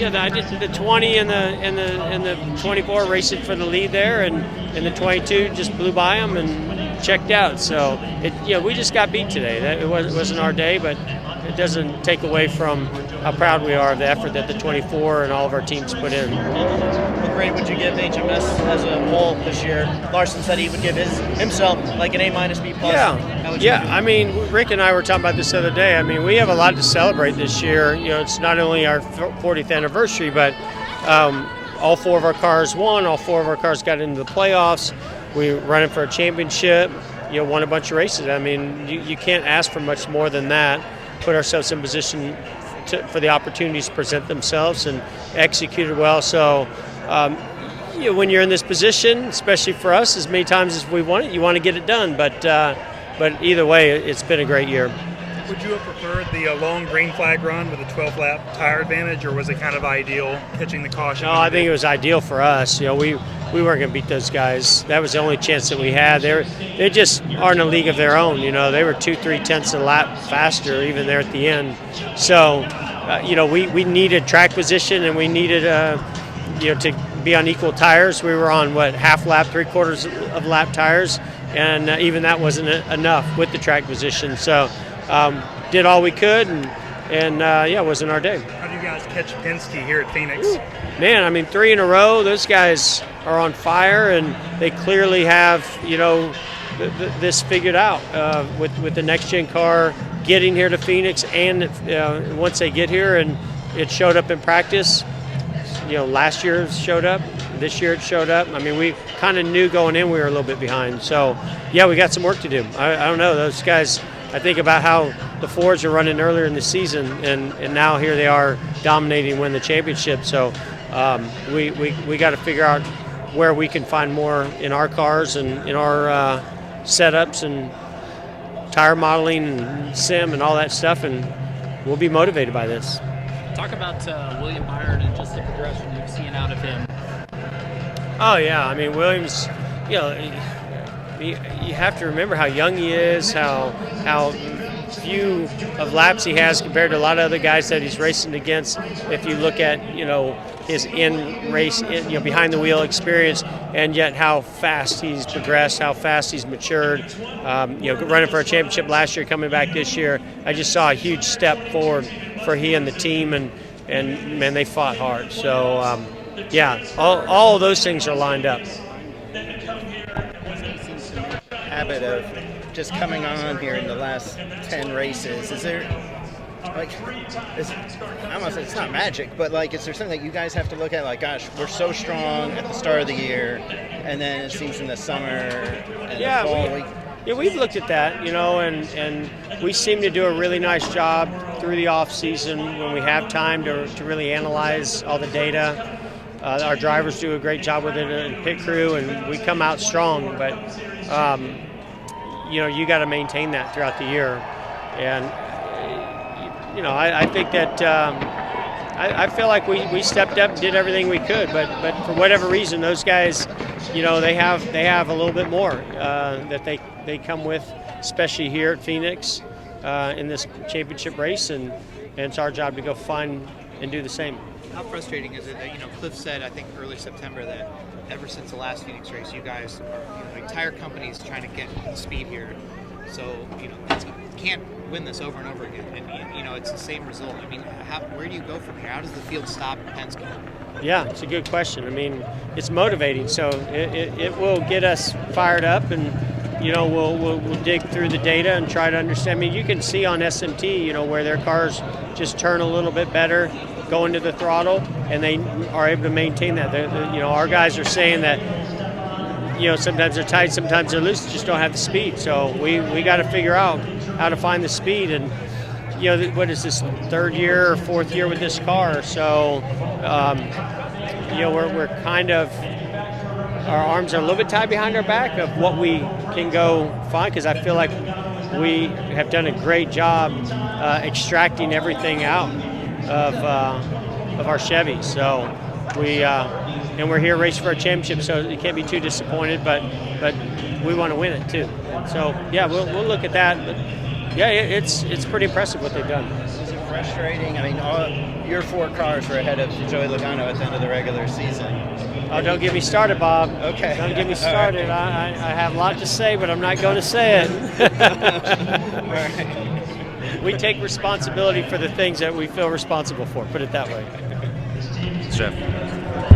I did the 20 and the 24 racing for the lead there, and the 22 just blew by them and checked out. So we just got beat today. It wasn't our day, but it doesn't take away from how proud we are of the effort that the 24 and all of our teams put in. What grade would you give HMS as a whole this year? Larson said he would give himself like an A- B+. I mean, Rick and I were talking about this the other day. I mean, we have a lot to celebrate this year. It's not only our 40th anniversary, but all 4 of our cars won. All 4 of our cars got into the playoffs. We were running for a championship. Won a bunch of races. I mean, you can't ask for much more than that. Put ourselves in position for the opportunities to present themselves and executed well. So, when you're in this position, especially for us, as many times as we want it, you want to get it done. But either way, it's been a great year. Would you have preferred the long green flag run with a 12-lap tire advantage, or was it kind of ideal pitching the caution? No, I think it was ideal for us. We weren't going to beat those guys. That was the only chance that we had. They just are in a league of their own. They were 2-3 tenths a lap faster even there at the end. So, we needed track position, and we needed to be on equal tires. We were on half lap, 3/4 of lap tires, and even that wasn't enough with the track position. So. Did all we could, and it wasn't our day. How do you guys catch Penske here at Phoenix? Ooh, man, I mean, 3 in a row. Those guys are on fire, and they clearly have, this figured out with the next-gen car getting here to Phoenix, and once they get here, and it showed up in practice. Last year it showed up. This year it showed up. I mean, we kind of knew going in we were a little bit behind. So, we got some work to do. I don't know. Those guys, I think about how the Fords are running earlier in the season, and now here they are dominating, win the championship. So we got to figure out where we can find more in our cars and in our setups and tire modeling and sim and all that stuff, and we'll be motivated by this. Talk about William Byron and just the progression you've seen out of him. Oh, yeah. I mean, Williams, you have to remember how young he is, how few of laps he has compared to a lot of other guys that he's racing against. If you look at his in-race, behind the wheel experience, and yet how fast he's progressed, how fast he's matured. Running for a championship last year, coming back this year, I just saw a huge step forward for he and the team, and man, they fought hard. So all of those things are lined up. Habit of just coming on here in the last 10 races. Is there it's not magic, but is there something that you guys have to look at, gosh, we're so strong at the start of the year, and then it seems in the summer and the fall we've looked at that, and we seem to do a really nice job through the off season when we have time to really analyze all the data. Our drivers do a great job with it in pit crew, and we come out strong, but you got to maintain that throughout the year. And I think that I feel like we stepped up and did everything we could, but for whatever reason, those guys, they have a little bit more that they come with, especially here at Phoenix in this championship race, and it's our job to go find and do the same. How frustrating is it that, Cliff said, I think early September, that ever since the last Phoenix race, you guys are, the entire company's trying to get speed here. So, you can't win this over and over again. And, it's the same result. I mean, where do you go from here? How does the field stop at Penske? Yeah, it's a good question. I mean, it's motivating. So it will get us fired up, and, we'll dig through the data and try to understand. I mean, you can see on SMT, where their cars just turn a little bit better, go into the throttle, and they are able to maintain that. Our guys are saying that, sometimes they're tight, sometimes they're loose, just don't have the speed. So we got to figure out how to find the speed. And, what is this, 3rd year or 4th year with this car? So, we're kind of, our arms are a little bit tied behind our back of what we can go find, because I feel like we have done a great job extracting everything out of our Chevy. So and we're here racing for a championship, so you can't be too disappointed, but we want to win it too. So we'll look at that. But it's pretty impressive what they've done. Is it frustrating? I mean, your 4 cars were ahead of Joey Logano at the end of the regular season. Oh, don't get me started, Bob. Okay. Don't get me started. I have a lot to say, but I'm not going to say it. All right. We take responsibility for the things that we feel responsible for. Put it that way. Jeff.